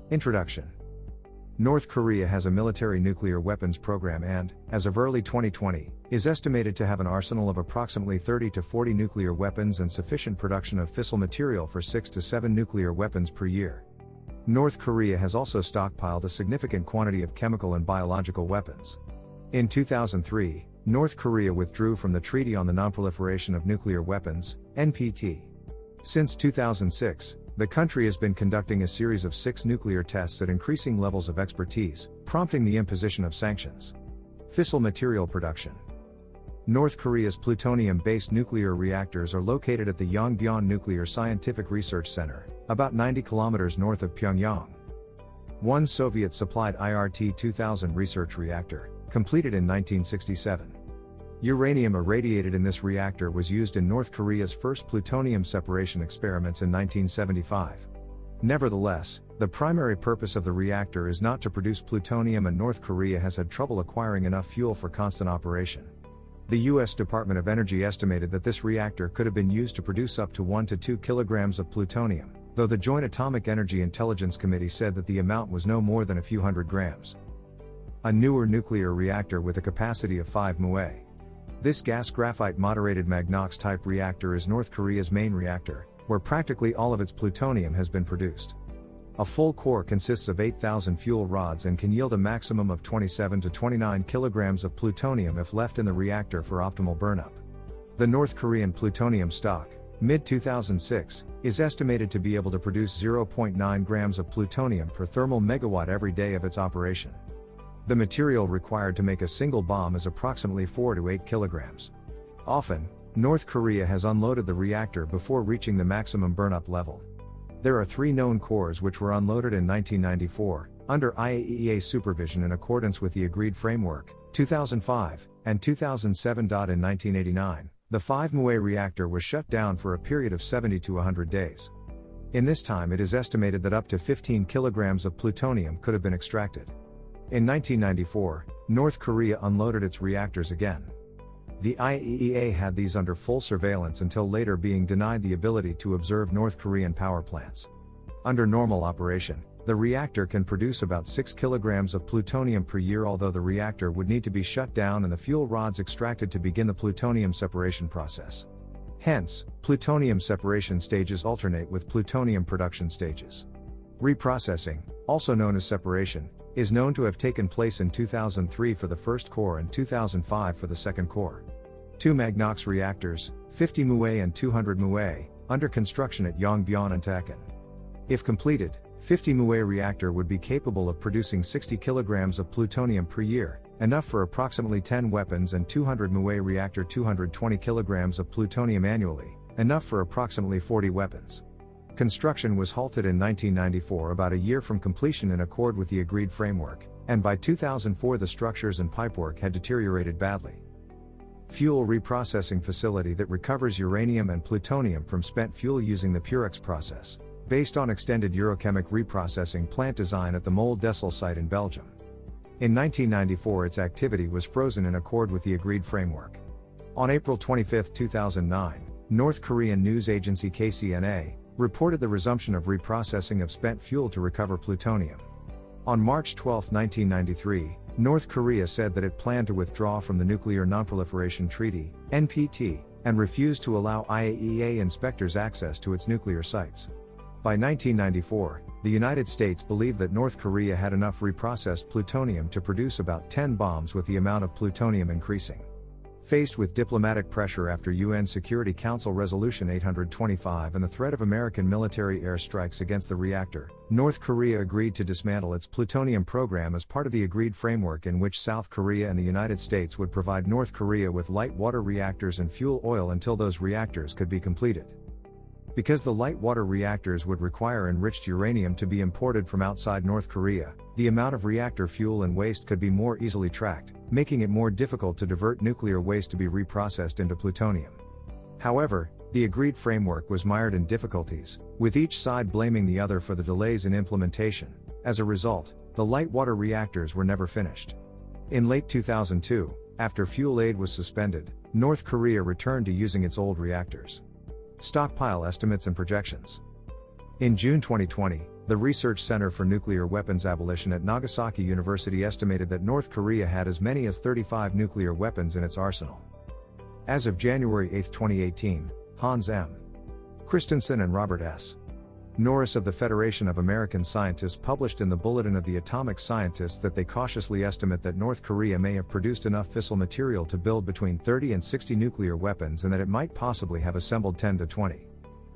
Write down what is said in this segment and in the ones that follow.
Introduction. North Korea has a military nuclear weapons program and, as of early 2020, is estimated to have an arsenal of approximately 30 to 40 nuclear weapons and sufficient production of fissile material for 6 to 7 nuclear weapons per year. North Korea has also stockpiled a significant quantity of chemical and biological weapons. In 2003, North Korea withdrew from the Treaty on the Non-Proliferation of Nuclear Weapons, NPT. Since 2006, the country has been conducting a series of 6 nuclear tests at increasing levels of expertise, prompting the imposition of sanctions. Fissile material production. North Korea's plutonium-based nuclear reactors are located at the Yongbyon Nuclear Scientific Research Center, about 90 kilometers north of Pyongyang. One Soviet-supplied IRT-2000 research reactor, completed in 1967. Uranium irradiated in this reactor was used in North Korea's first plutonium separation experiments in 1975. Nevertheless, the primary purpose of the reactor is not to produce plutonium, and North Korea has had trouble acquiring enough fuel for constant operation. The U.S. Department of Energy estimated that this reactor could have been used to produce up to 1 to 2 kilograms of plutonium, though the Joint Atomic Energy Intelligence Committee said that the amount was no more than a few hundred grams. A newer nuclear reactor with a capacity of 5 MUA. This gas graphite moderated Magnox type reactor is North Korea's main reactor, where practically all of its plutonium has been produced. A full core consists of 8,000 fuel rods and can yield a maximum of 27 to 29 kilograms of plutonium if left in the reactor for optimal burnup. The North Korean plutonium stock, mid-2006, is estimated to be able to produce 0.9 grams of plutonium per thermal megawatt every day of its operation. The material required to make a single bomb is approximately 4 to 8 kilograms. Often, North Korea has unloaded the reactor before reaching the maximum burnup level. There are 3 known cores which were unloaded in 1994, under IAEA supervision in accordance with the agreed framework, 2005, and 2007. In 1989, the 5 MUA reactor was shut down for a period of 70 to 100 days. In this time, it is estimated that up to 15 kilograms of plutonium could have been extracted. In 1994, North Korea unloaded its reactors again. The IAEA had these under full surveillance until later being denied the ability to observe North Korean power plants. Under normal operation, the reactor can produce about 6 kilograms of plutonium per year, although the reactor would need to be shut down and the fuel rods extracted to begin the plutonium separation process. Hence, plutonium separation stages alternate with plutonium production stages. Reprocessing, also known as separation, is known to have taken place in 2003 for the first core and 2005 for the second core. 2 Magnox reactors, 50 MUA and 200 MUA, under construction at Yongbyon and Takan. If completed, 50 MUA reactor would be capable of producing 60 kilograms of plutonium per year, enough for approximately 10 weapons, and 200 MUA reactor 220 kilograms of plutonium annually, enough for approximately 40 weapons. Construction was halted in 1994, about a year from completion in accord with the agreed framework, and by 2004 the structures and pipework had deteriorated badly. Fuel reprocessing facility that recovers uranium and plutonium from spent fuel using the Purex process, based on extended Eurochemic reprocessing plant design at the Moldessel site in Belgium. In 1994 its activity was frozen in accord with the agreed framework. On April 25, 2009, North Korean news agency KCNA reported the resumption of reprocessing of spent fuel to recover plutonium. On March 12, 1993, North Korea said that it planned to withdraw from the Nuclear Non-Proliferation Treaty, NPT, and refused to allow IAEA inspectors access to its nuclear sites. By 1994, the United States believed that North Korea had enough reprocessed plutonium to produce about 10 bombs, with the amount of plutonium increasing. Faced with diplomatic pressure after UN Security Council Resolution 825 and the threat of American military airstrikes against the reactor, North Korea agreed to dismantle its plutonium program as part of the agreed framework, in which South Korea and the United States would provide North Korea with light water reactors and fuel oil until those reactors could be completed. Because the light water reactors would require enriched uranium to be imported from outside North Korea, the amount of reactor fuel and waste could be more easily tracked, making it more difficult to divert nuclear waste to be reprocessed into plutonium. However, the agreed framework was mired in difficulties, with each side blaming the other for the delays in implementation. As a result, the light water reactors were never finished. In late 2002, after fuel aid was suspended, North Korea returned to using its old reactors. Stockpile estimates and projections. In June 2020, The Research Center for Nuclear Weapons Abolition at Nagasaki University estimated that North Korea had as many as 35 nuclear weapons in its arsenal. As of January 8, 2018, Hans M. Christensen and Robert S. Norris of the Federation of American Scientists published in the Bulletin of the Atomic Scientists that they cautiously estimate that North Korea may have produced enough fissile material to build between 30 and 60 nuclear weapons and that it might possibly have assembled 10 to 20.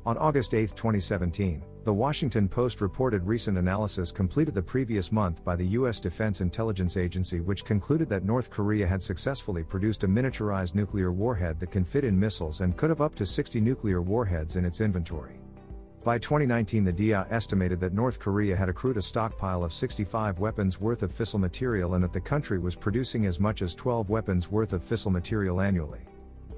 On August 8, 2017, The Washington Post reported recent analysis completed the previous month by the U.S. Defense Intelligence Agency, which concluded that North Korea had successfully produced a miniaturized nuclear warhead that can fit in missiles and could have up to 60 nuclear warheads in its inventory. By 2019, the DIA estimated that North Korea had accrued a stockpile of 65 weapons worth of fissile material and that the country was producing as much as 12 weapons worth of fissile material annually.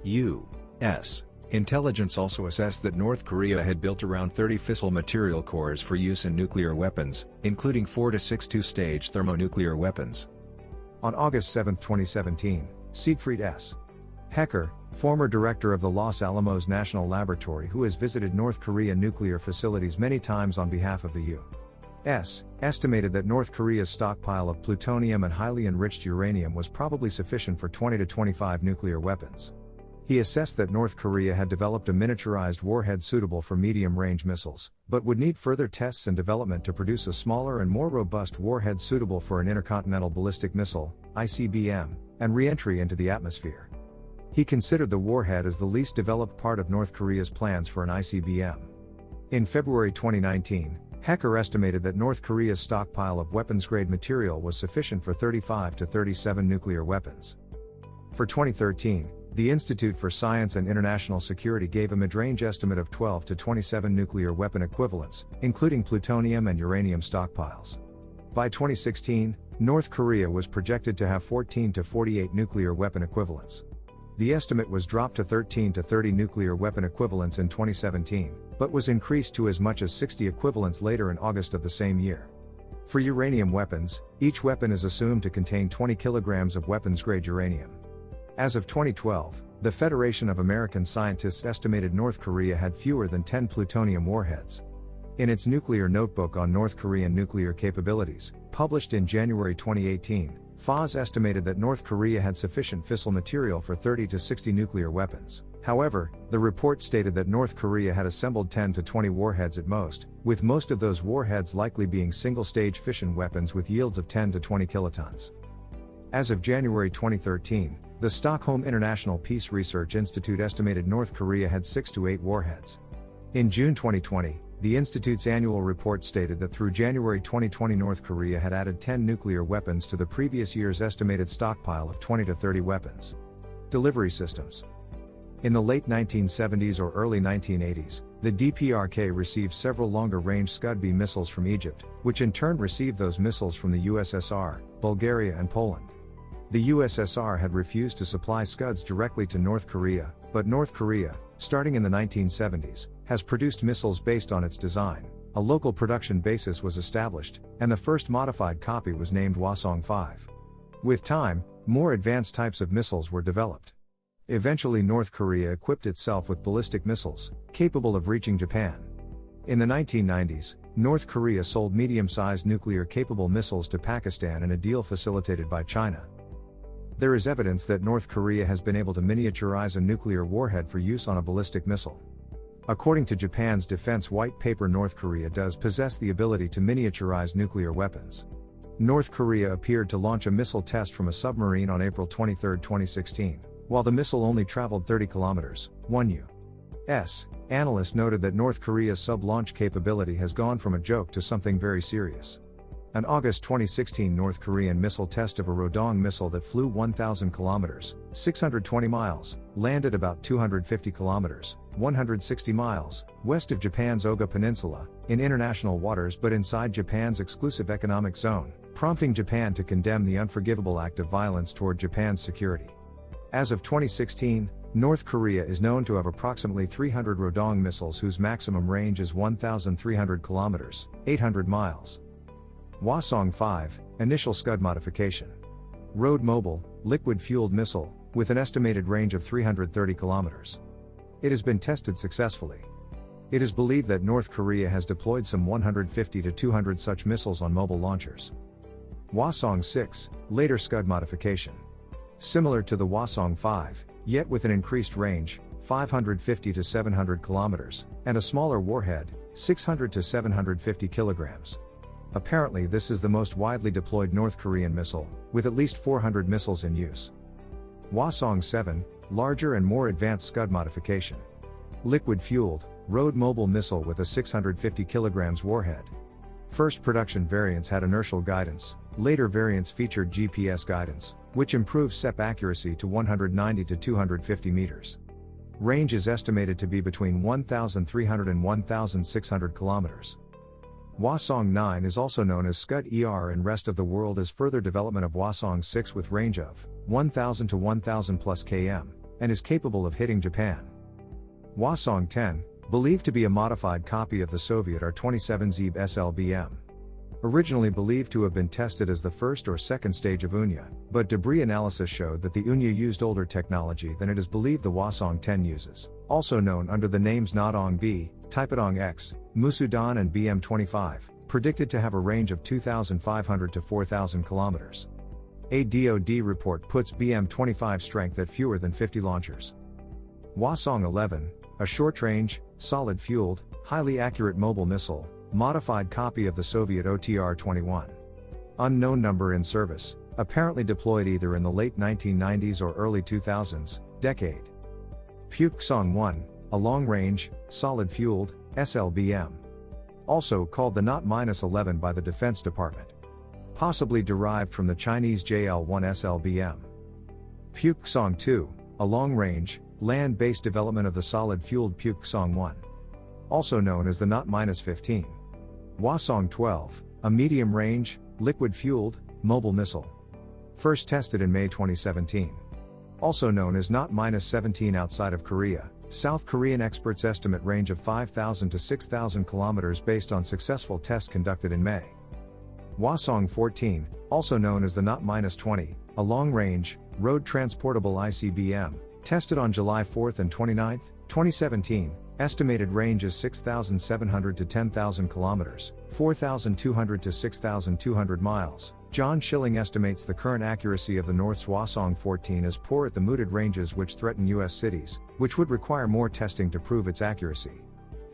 U.S. Intelligence also assessed that North Korea had built around 30 fissile material cores for use in nuclear weapons, including 4 to 6 two-stage thermonuclear weapons. On August 7, 2017, Siegfried S. Hecker, former director of the Los Alamos National Laboratory who has visited North Korean nuclear facilities many times on behalf of the U.S., estimated that North Korea's stockpile of plutonium and highly enriched uranium was probably sufficient for 20 to 25 nuclear weapons. He assessed that North Korea had developed a miniaturized warhead suitable for medium-range missiles, but would need further tests and development to produce a smaller and more robust warhead suitable for an intercontinental ballistic missile, ICBM, and re-entry into the atmosphere. He considered the warhead as the least developed part of North Korea's plans for an ICBM. In February 2019, Hecker estimated that North Korea's stockpile of weapons-grade material was sufficient for 35 to 37 nuclear weapons. For 2013, the Institute for Science and International Security gave a mid-range estimate of 12 to 27 nuclear weapon equivalents, including plutonium and uranium stockpiles. By 2016, North Korea was projected to have 14 to 48 nuclear weapon equivalents. The estimate was dropped to 13 to 30 nuclear weapon equivalents in 2017, but was increased to as much as 60 equivalents later in August of the same year. For uranium weapons, each weapon is assumed to contain 20 kilograms of weapons-grade uranium. As of 2012, the Federation of American Scientists estimated North Korea had fewer than 10 plutonium warheads. In its Nuclear Notebook on North Korean Nuclear Capabilities, published in January 2018, FOS estimated that North Korea had sufficient fissile material for 30 to 60 nuclear weapons. However, the report stated that North Korea had assembled 10 to 20 warheads at most, with most of those warheads likely being single-stage fission weapons with yields of 10 to 20 kilotons. As of January 2013, the Stockholm International Peace Research Institute estimated North Korea had 6 to 8 warheads. In June 2020, the Institute's annual report stated that through January 2020 North Korea had added 10 nuclear weapons to the previous year's estimated stockpile of 20 to 30 weapons. Delivery systems. In the late 1970s or early 1980s, the DPRK received several longer-range Scud-B missiles from Egypt, which in turn received those missiles from the USSR, Bulgaria and Poland. The USSR had refused to supply Scuds directly to North Korea, but North Korea, starting in the 1970s, has produced missiles based on its design. A local production basis was established, and the first modified copy was named Hwasong-5. With time, more advanced types of missiles were developed. Eventually North Korea equipped itself with ballistic missiles, capable of reaching Japan. In the 1990s, North Korea sold medium-sized nuclear-capable missiles to Pakistan in a deal facilitated by China. There is evidence that North Korea has been able to miniaturize a nuclear warhead for use on a ballistic missile. According to Japan's defense white paper, North Korea does possess the ability to miniaturize nuclear weapons. North Korea appeared to launch a missile test from a submarine on April 23, 2016, while the missile only traveled 30 kilometers, 1 U.S. Analysts noted that North Korea's sub-launch capability has gone from a joke to something very serious. An August 2016 North Korean missile test of a Rodong missile that flew 1,000 kilometers, 620 miles, landed about 250 kilometers, 160 miles, west of Japan's Oga Peninsula, in international waters but inside Japan's exclusive economic zone, prompting Japan to condemn the unforgivable act of violence toward Japan's security. As of 2016, North Korea is known to have approximately 300 Rodong missiles whose maximum range is 1,300 kilometers, 800 miles. Hwasong-5, initial Scud modification. Road mobile, liquid-fueled missile, with an estimated range of 330 kilometers. It has been tested successfully. It is believed that North Korea has deployed some 150 to 200 such missiles on mobile launchers. Hwasong-6, later Scud modification. Similar to the Hwasong-5, yet with an increased range, 550 to 700 kilometers, and a smaller warhead, 600 to 750 kilograms. Apparently this is the most widely deployed North Korean missile, with at least 400 missiles in use. Hwasong-7, larger and more advanced Scud modification. Liquid-fueled, road mobile missile with a 650 kilograms warhead. First production variants had inertial guidance, later variants featured GPS guidance, which improves SEP accuracy to 190 to 250 meters. Range is estimated to be between 1,300 and 1,600 kilometers. Hwasong-9 is also known as Scud-ER in rest of the world as further development of Hwasong-6 with range of 1,000 to 1,000 plus km, and is capable of hitting Japan. Hwasong-10, believed to be a modified copy of the Soviet R-27Z SLBM. Originally believed to have been tested as the first or second stage of Unya, but debris analysis showed that the Unya used older technology than it is believed the Hwasong-10 uses, also known under the names Nadong-B, Taepodong-X, Musudan and BM-25, predicted to have a range of 2,500 to 4,000 kilometers. A DoD report puts BM-25 strength at fewer than 50 launchers. Hwasong-11, a short-range, solid-fueled, highly accurate mobile missile, modified copy of the Soviet OTR-21. Unknown number in service, apparently deployed either in the late 1990s or early 2000s, decade. Pukesong-1, a long-range, solid-fueled, SLBM. Also called the Not-11 by the Defense Department. Possibly derived from the Chinese JL-1 SLBM. Pukesong-2, a long-range, land-based development of the solid-fueled Pukesong-1. Also known as the Not-15. Hwasong-12, a medium-range, liquid-fueled, mobile missile. First tested in May 2017. Also known as Not-17 outside of Korea, South Korean experts estimate range of 5,000 to 6,000 kilometers based on successful test conducted in May. Hwasong-14, also known as the Not-20, a long-range, road transportable ICBM, tested on July 4 and 29, 2017, estimated range is 6,700 to 10,000 kilometers, 4,200 to 6,200 miles. John Schilling estimates the current accuracy of the North's Hwasong-14 as poor at the mooted ranges which threaten U.S. cities, which would require more testing to prove its accuracy.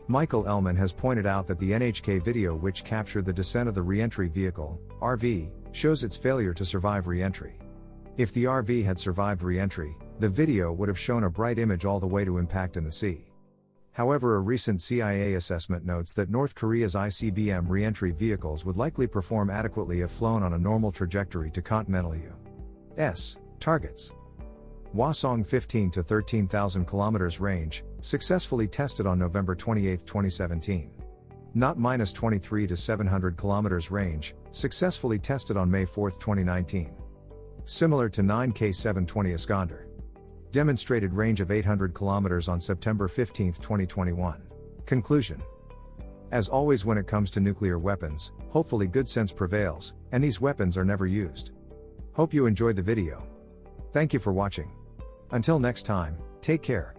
Michael Ellman has pointed out that the NHK video which captured the descent of the re-entry vehicle, RV, shows its failure to survive re-entry. If the RV had survived re-entry, the video would have shown a bright image all the way to impact in the sea. However, a recent CIA assessment notes that North Korea's ICBM re-entry vehicles would likely perform adequately if flown on a normal trajectory to continental U.S. targets. Hwasong-15 to 13,000 km range, successfully tested on November 28, 2017. Not-23 to 700 km range, successfully tested on May 4, 2019. Similar to 9K-720 Iskander. Demonstrated range of 800 kilometers on September 15, 2021. Conclusion. As always when it comes to nuclear weapons, hopefully good sense prevails, and these weapons are never used. Hope you enjoyed the video. Thank you for watching. Until next time, take care.